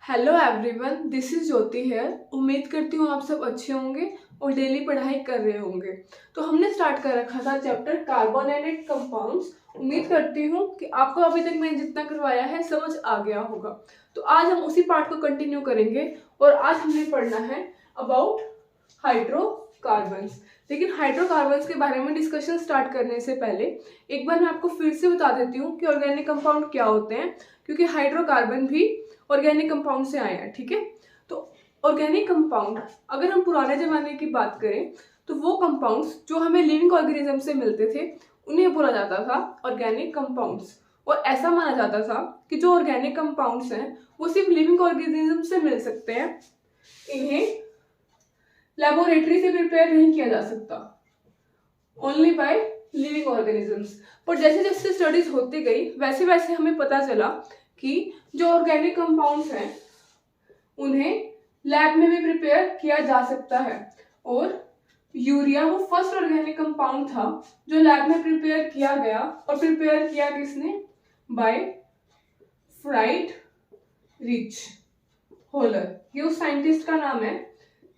Hello everyone, this is ज्योति है। उम्मीद करती हूँ आप सब अच्छे होंगे और डेली पढ़ाई कर रहे होंगे। तो हमने स्टार्ट कर रखा था चैप्टर कार्बोनेटेड कंपाउंड्स। उम्मीद करती हूँ कि आपको अभी तक मैंने जितना करवाया है समझ आ गया होगा। तो आज हम उसी पार्ट को कंटिन्यू करेंगे और आज हमने पढ़ना है अबाउट हाइड्रोकार्बन्स। लेकिन हाइड्रोकार्बन्स के बारे में डिस्कशन स्टार्ट करने से पहले एक बार मैं आपको फिर से बता देती हूँ कि ऑर्गेनिक कंपाउंड क्या होते हैं, क्योंकि हाइड्रोकार्बन भी ऑर्गेनिक कंपाउंड से आए हैं। ठीक है, तो ऑर्गेनिक कंपाउंड अगर हम पुराने जमाने की बात करें तो वो कंपाउंड्स जो हमें लिविंग ऑर्गेनिज्म से मिलते थे उन्हें बोला जाता था ऑर्गेनिक कंपाउंड्स। और ऐसा माना जाता था कि जो ऑर्गेनिक कंपाउंड्स हैं वो सिर्फ लिविंग ऑर्गेनिज्म से मिल सकते हैं, इन्हें लेबोरेटरी से प्रिपेयर नहीं किया जा सकता, ओनली बाय लिविंग ऑर्गेनिजम्स। पर जैसे जैसे स्टडीज होती गई वैसे वैसे हमें पता चला कि जो ऑर्गेनिक कंपाउंड्स हैं उन्हें लैब में भी प्रिपेयर किया जा सकता है। और यूरिया वो फर्स्ट ऑर्गेनिक कंपाउंड था जो लैब में प्रिपेयर किया गया। और प्रिपेयर किया किसने? By Friedrich Wöhler. ये उस साइंटिस्ट का नाम है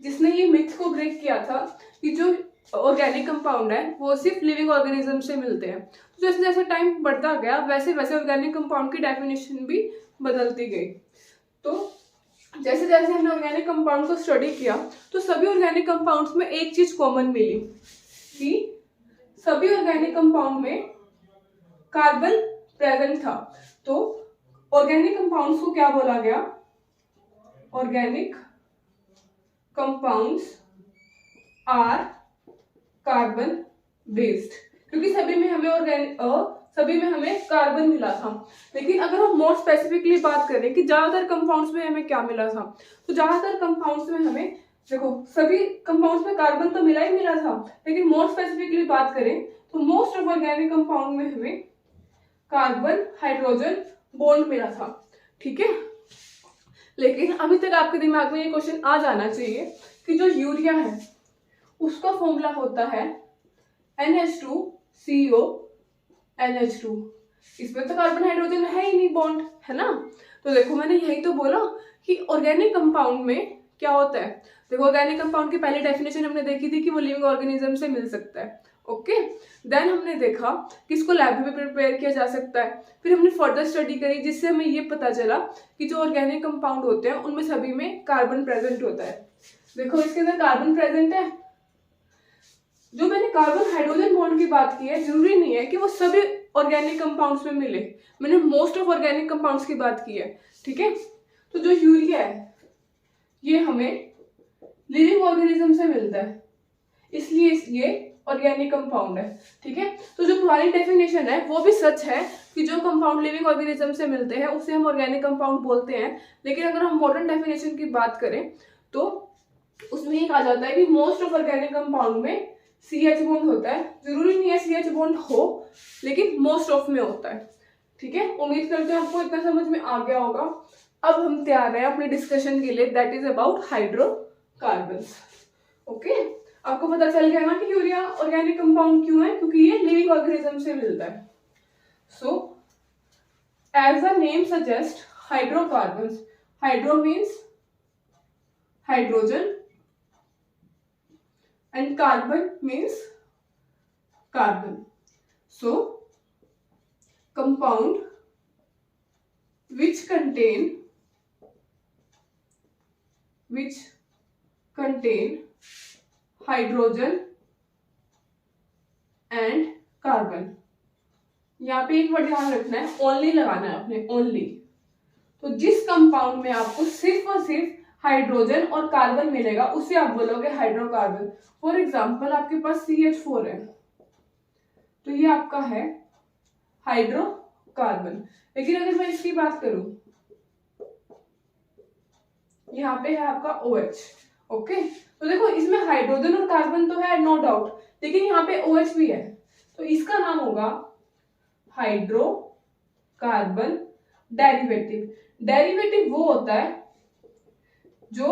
जिसने ये मिथ को ब्रेक किया था कि जो ऑर्गेनिक कंपाउंड है वो सिर्फ लिविंग ऑर्गेनिज्म से मिलते हैं। तो जैसे जैसे टाइम बढ़ता गया वैसे वैसे ऑर्गेनिक कंपाउंड की डेफिनेशन भी बदलती गई। तो जैसे जैसे हमने ऑर्गेनिक कंपाउंड को स्टडी किया तो सभी ऑर्गेनिक कंपाउंड्स में एक चीज कॉमन मिली कि सभी ऑर्गेनिक कंपाउंड में कार्बन प्रेजेंट था। तो ऑर्गेनिक कंपाउंड्स को क्या बोला गया? Organic compounds are carbon based, क्योंकि सभी में हमें कार्बन मिला था। लेकिन अगर हम मोर स्पेसिफिकली बात करें कि ज्यादातर कंपाउंड्स में हमें क्या मिला था, तो ज्यादातर कंपाउंड्स में हमें देखो सभी कंपाउंड्स में कार्बन तो मिला ही मिला था, लेकिन मोर स्पेसिफिकली बात करें तो मोस्ट ऑफ ऑर्गेनिक कंपाउंड में हमें कार्बन हाइड्रोजन बॉन्ड मिला था। ठीक है, लेकिन अभी तक आपके दिमाग में ये क्वेश्चन आ जाना चाहिए कि जो यूरिया है उसका फॉर्मूला होता है NH2CO NH2। इसमें तो कार्बन हाइड्रोजन है ही नहीं बॉन्ड, है ना। तो देखो मैंने यही तो बोला कि ऑर्गेनिक कंपाउंड में क्या होता है। देखो ऑर्गेनिक कंपाउंड की पहली डेफिनेशन हमने देखी थी कि वो लिविंग ऑर्गेनिज्म से मिल सकता है। ओके, देन हमने देखा कि इसको लैब में प्रिपेयर किया जा सकता है। फिर हमने फर्दर स्टडी करी जिससे हमें ये पता चला कि जो ऑर्गेनिक कंपाउंड होते हैं उनमें सभी में कार्बन प्रेजेंट होता है। देखो इसके अंदर कार्बन प्रेजेंट है। जो मैंने कार्बन हाइड्रोजन बॉन्ड की बात की है जरूरी नहीं है कि वो सभी ऑर्गेनिक कंपाउंड्स में मिले, मैंने मोस्ट ऑफ ऑर्गेनिक कंपाउंड्स की बात की है। ठीक है, तो जो यूरिया है ये हमें लिविंग ऑर्गेनिज्म से मिलता है, इसलिए ये ऑर्गेनिक कंपाउंड है। ठीक है, तो जो पुरानी डेफिनेशन है वो भी सच है कि जो कंपाउंड लिविंग ऑर्गेनिज्म से मिलते हैं उसे हम ऑर्गेनिक कंपाउंड बोलते हैं। लेकिन अगर हम मॉडर्न डेफिनेशन की बात करें तो उसमें ये कहा जाता है कि मोस्ट ऑफ ऑर्गेनिक कंपाउंड में CH बॉन्ड होता है। जरूरी नहीं है CH बॉन्ड हो, लेकिन मोस्ट ऑफ में होता है। ठीक है, उम्मीद करते हैं आपको इतना समझ में आ गया होगा। अब हम तैयार हैं अपने डिस्कशन के लिए, that is about hydrocarbons. Okay, आपको पता चल गया ना कि यूरिया ऑर्गेनिक कंपाउंड क्यों है, क्योंकि ये लिविंग ऑर्गेनिज्म से मिलता है। So as the name suggest hydrocarbons, hydro means hydrogen and carbon means carbon. So compound which contain hydrogen and carbon। यहाँ पे एक वर्ड ध्यान रखना है, ओनली लगाना है आपने, ओनली। तो जिस कंपाउंड में आपको सिर्फ और सिर्फ हाइड्रोजन और कार्बन मिलेगा उसे आप बोलोगे हाइड्रोकार्बन। फॉर एग्जाम्पल आपके पास CH4 है तो ये आपका है हाइड्रोकार्बन। लेकिन अगर मैं इसकी बात करूं, यहाँ पे है आपका OH। ओके, तो देखो इसमें हाइड्रोजन और कार्बन तो है नो डाउट, लेकिन यहाँ पे OH भी है, तो इसका नाम होगा हाइड्रोकार्बन डेरिवेटिव। डेरिवेटिव वो होता है जो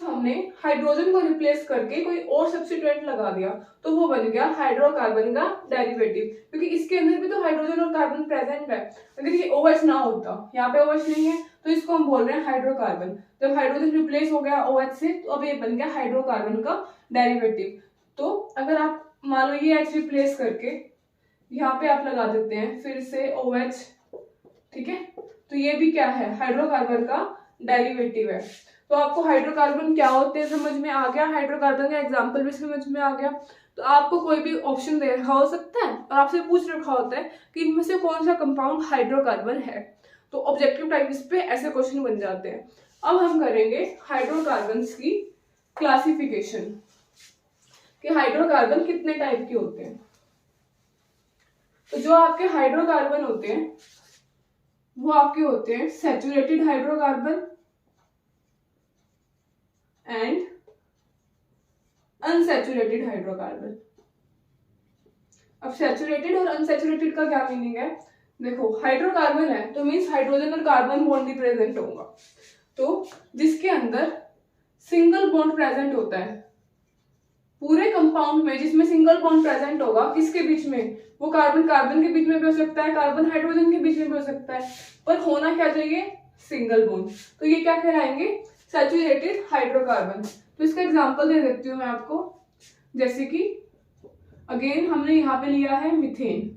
हमने हाइड्रोजन को रिप्लेस करके कोई और सब्स्टिट्यूएंट लगा दिया तो वो बन गया हाइड्रोकार्बन का डेरिवेटिव, क्योंकि इसके अंदर भी तो हाइड्रोजन और कार्बन प्रेजेंट है। अगर ये OH ना होता, यहाँ पे OH नहीं है, तो इसको हम बोल रहे हैं हाइड्रोकार्बन। जब हाइड्रोजन रिप्लेस हो गया OH से, तो अब ये बन गया हाइड्रोकार्बन का डेरिवेटिव। तो अगर आप मान लो ये H रिप्लेस करके यहाँ पे आप लगा देते हैं फिर से OH, ठीक है, तो ये भी क्या है, हाइड्रोकार्बन का डेरिवेटिव है। तो आपको हाइड्रोकार्बन क्या होते हैं समझ में आ गया, हाइड्रोकार्बन का एग्जांपल भी समझ में आ गया। तो आपको कोई भी ऑप्शन दे रखा हो सकता है और आपसे पूछ रखा होता है कि इनमें से कौन सा कंपाउंड हाइड्रोकार्बन है, तो ऑब्जेक्टिव टाइप्स पे ऐसे क्वेश्चन बन जाते हैं। अब हम करेंगे हाइड्रोकार्बन्स की क्लासिफिकेशन कि हाइड्रोकार्बन कितने टाइप के होते हैं। तो जो आपके हाइड्रोकार्बन होते हैं वो आपके होते हैं saturated hydrocarbon and unsaturated hydrocarbon. अब सैचुरेटेड और अनसैचुरेटेड का क्या मीनिंग है, देखो हाइड्रोकार्बन है तो मीन्स हाइड्रोजन और कार्बन बॉन्ड ही प्रेजेंट होगा। तो जिसके अंदर सिंगल बॉन्ड प्रेजेंट होता है पूरे कंपाउंड में, जिसमें सिंगल बॉन्ड प्रेजेंट होगा किसके बीच में, वो कार्बन कार्बन के बीच में भी हो सकता है, कार्बन हाइड्रोजन के बीच में भी हो सकता है, पर होना क्या चाहिए, सिंगल बॉन्ड। तो ये क्या कहलाएंगे, सैचुरेटेड हाइड्रोकार्बन। तो इसका एग्जांपल दे देती हूँ मैं आपको, जैसे कि अगेन हमने यहाँ पे लिया है मीथेन,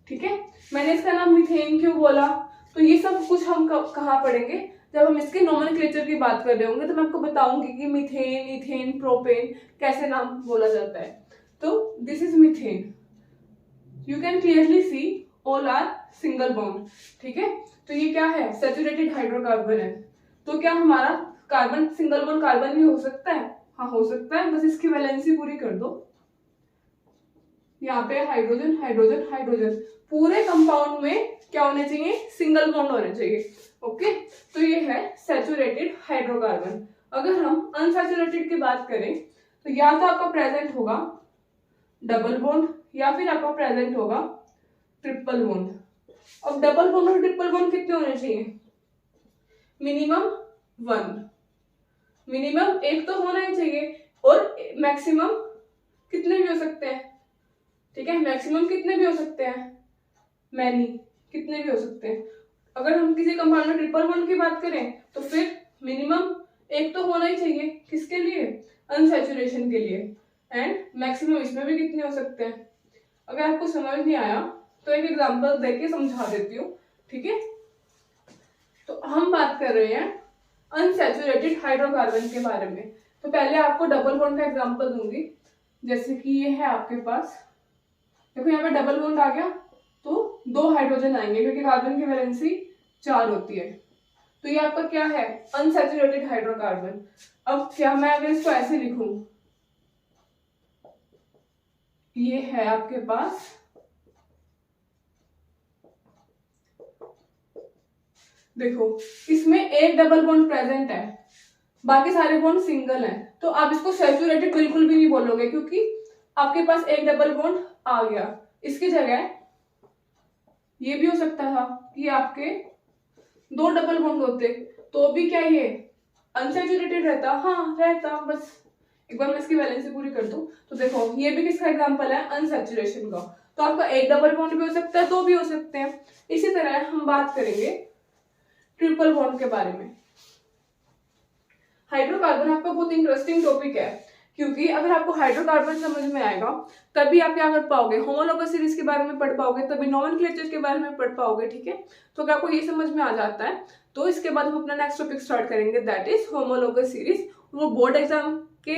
ठीक है। मैंने इसका नाम मीथेन क्यों बोला, तो ये सब कुछ हम कहाँ पढ़ेंगे, जब हम इसके नोमेनक्लेचर की बात कर रहे होंगे तो मैं आपको बताऊंगी कि मीथेन, इथेन, प्रोपेन कैसे नाम बोला जाता है। तो this is methane, you can clearly see all are single bond, ठीक है। तो ये क्या है, सैचुरेटेड हाइड्रोकार्बन है। तो क्या हमारा कार्बन सिंगल बॉन्ड कार्बन भी हो सकता है, हाँ हो सकता है, बस इसकी वैलेंसी पूरी कर दो। यहाँ पे हाइड्रोजन हाइड्रोजन हाइड्रोजन, पूरे कंपाउंड में क्या होने चाहिए, सिंगल बॉन्ड होने चाहिए, ओके। तो ये है सैचुरेटेड हाइड्रोकार्बन। अगर हम अनसैचुरेटेड की बात करें तो या तो आपका प्रेजेंट होगा डबल बॉन्ड या फिर आपका प्रेजेंट होगा ट्रिपल बॉन्ड। अब डबल बॉन्ड और ट्रिपल बॉन्ड कितने होने चाहिए, मिनिमम 1, मिनिमम एक तो होना ही चाहिए, और मैक्सिमम कितने भी हो सकते हैं, ठीक है, मैक्सिमम कितने भी हो सकते हैं, मैनी कितने भी हो सकते हैं। अगर हम किसी कंपाउंड में ट्रिपल बॉन्ड की बात करें तो फिर मिनिमम एक तो होना ही चाहिए, किसके लिए, अनसैचुरेशन के लिए, एंड मैक्सिमम इसमें भी कितने हो सकते हैं। अगर आपको समझ नहीं आया तो एक एग्जांपल देके समझा देती हूँ, ठीक है। तो हम बात कर रहे हैं अनसैचुरेटेड हाइड्रोकार्बन के बारे में। तो पहले आपको डबल बॉन्ड का एग्जांपल दूंगी, जैसे कि ये है आपके पास, देखो यहाँ पे डबल बॉन्ड आ गया तो 2 हाइड्रोजन आएंगे क्योंकि कार्बन की वैलेंसी 4 होती है। तो ये आपका क्या है, अनसैचुरेटेड हाइड्रोकार्बन। अब क्या मैं अगर इसको ऐसे लिखूं, ये है आपके पास देखो इसमें एक डबल बॉन्ड प्रेजेंट है, बाकी सारे बॉन्ड सिंगल हैं, तो आप इसको सैचुरेटेड बिल्कुल भी नहीं बोलोगे क्योंकि आपके पास एक डबल बॉन्ड आ गया। इसकी जगह ये भी हो सकता था कि आपके 2 डबल बॉन्ड होते तो भी क्या ये अनसैचुरेटेड रहता, हाँ रहता, बस एक बार मैं इसकी वैलेंसी पूरी कर दूं। तो देखो ये भी किसका एग्जांपल है, अनसैचुरेशन का। तो आपका एक डबल बॉन्ड भी हो सकता है, 2 भी हो सकते हैं। इसी तरह हम बात करेंगे ट्रिपल बॉन्ड के बारे में। हाइड्रोकार्बन आपका बहुत इंटरेस्टिंग टॉपिक है क्योंकि अगर आपको हाइड्रोकार्बन समझ में आएगा तभी आप क्या कर पाओगे, होमोलोगस सीरीज के बारे में पढ़ पाओगे, तभी नोमेनक्लेचर के बारे में पढ़ पाओगे, ठीक है। तो अगर आपको ये समझ में आ जाता है तो इसके बाद हम अपना नेक्स्ट टॉपिक स्टार्ट करेंगे, दैट इज होमोलोगस सीरीज। वो बोर्ड एग्जाम के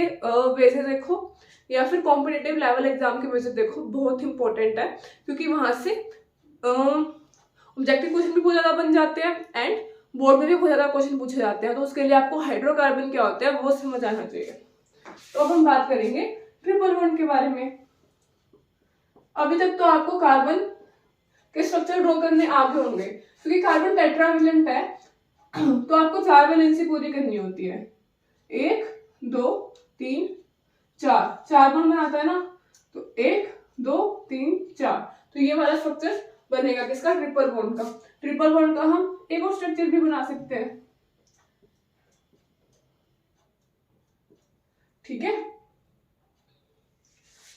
वे से देखो या फिर कॉम्पिटिटिव लेवल एग्जाम के वजह से देखो, बहुत इंपॉर्टेंट है क्योंकि वहां से ऑब्जेक्टिव क्वेश्चन भी बहुत ज्यादा बन जाते हैं एंड बोर्ड में भी बहुत ज्यादा क्वेश्चन पूछे जाते हैं। तो उसके लिए आपको हाइड्रोकार्बन क्या होता है वो समझ आना चाहिए। तो अब हम बात करेंगे ट्रिपल बॉन्ड के बारे में। अभी तक तो आपको कार्बन के स्ट्रक्चर ड्रॉ करने आगे होंगे क्योंकि कार्बन टेट्रावेलेंट है तो आपको 4 वैलेंसी पूरी करनी होती है, 1 2 3 4 बॉन्ड बनाता है ना, तो 1 2 3 4, तो ये वाला स्ट्रक्चर बनेगा किसका, ट्रिपल बॉन्ड का। ट्रिपल बॉन्ड का हम एक और स्ट्रक्चर भी बना सकते हैं, ठीक है,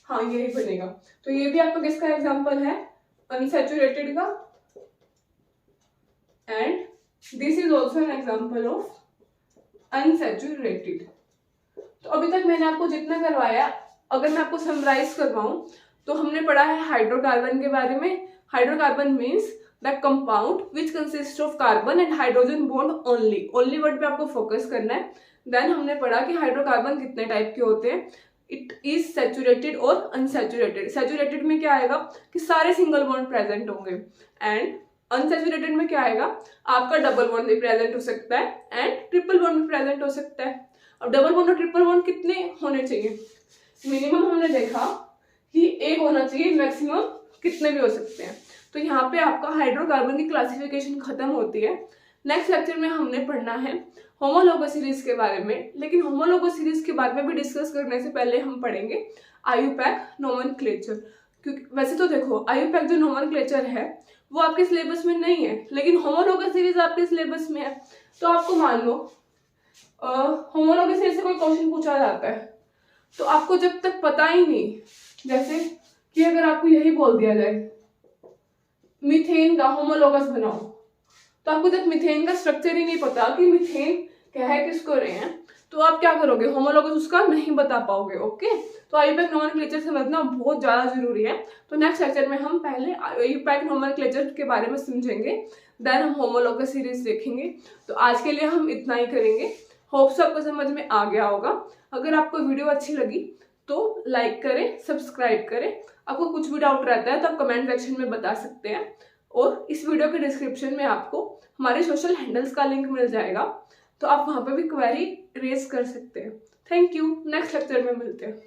हाँ यही बनेगा। तो ये भी आपका किसका एग्जाम्पल है, अनसैचुरेटेड का, and this is also an example of unsaturated. तो अभी तक मैंने आपको जितना करवाया, अगर मैं आपको समराइज करवाऊं तो हमने पढ़ा है हाइड्रोकार्बन के बारे में। Hydrocarbon means the compound which consist of carbon and hydrogen bond only, only word पे आपको फोकस करना है। देन हमने पढ़ा कि हाइड्रोकार्बन कितने टाइप के होते हैं, इट इज सैचुरेटेड और अनसैचुरेटेड। सैचुरेटेड में क्या आएगा कि सारे सिंगल बॉन्ड प्रेजेंट होंगे, एंड अनसैचुरेटेड में क्या आएगा, आपका डबल बॉन्ड भी प्रेजेंट हो सकता है एंड ट्रिपल बॉन्ड भी प्रेजेंट हो सकता है। अब डबल बॉन्ड और ट्रिपल बॉन्ड कितने होने चाहिए, मिनिमम हमने देखा कि एक होना चाहिए, मैक्सिमम कितने भी हो सकते हैं। तो यहाँ पे आपका हाइड्रोकार्बन की क्लासिफिकेशन खत्म होती है। नेक्स्ट लेक्चर में हमने पढ़ना है होमोलोगस सीरीज के बारे में, लेकिन होमोलोगस सीरीज के बारे में भी डिस्कस करने से पहले हम पढ़ेंगे आयुपैक नोमेनक्लेचर। क्योंकि वैसे तो देखो आयुपैक जो नोमेनक्लेचर है वो आपके सिलेबस में नहीं है, लेकिन होमोलोगस सीरीज आपके सिलेबस में है। तो आपको मान लो होमोलोगस सीरीज से कोई क्वेश्चन पूछा जाता है, तो आपको जब तक पता ही नहीं, जैसे कि अगर आपको यही बोल दिया जाए मीथेन का होमोलोगस बनाओ, तो आपको जब मीथेन का स्ट्रक्चर ही नहीं पता कि मीथेन क्या है, किसको रहे हैं, तो आप क्या करोगे, होमोलोगस उसका नहीं बता पाओगे। ओके, तो आयुपैक नोमेनक्लेचर समझना बहुत ज्यादा जरूरी है। तो नेक्स्ट लेक्चर में हम पहले आयुपैक नोमेनक्लेचर के बारे में समझेंगे, देन हम होमोलोगस सीरीज देखेंगे। तो आज के लिए हम इतना ही करेंगे। होप सो आपको समझ में आ गया होगा। अगर आपको वीडियो अच्छी लगी तो लाइक करें, सब्सक्राइब करें। आपको कुछ भी डाउट रहता है तो आप कमेंट सेक्शन में बता सकते हैं, और इस वीडियो के डिस्क्रिप्शन में आपको हमारे सोशल हैंडल्स का लिंक मिल जाएगा, तो आप वहां पे भी क्वेरी रेज कर सकते हैं। थैंक यू, नेक्स्ट लेक्चर में मिलते हैं।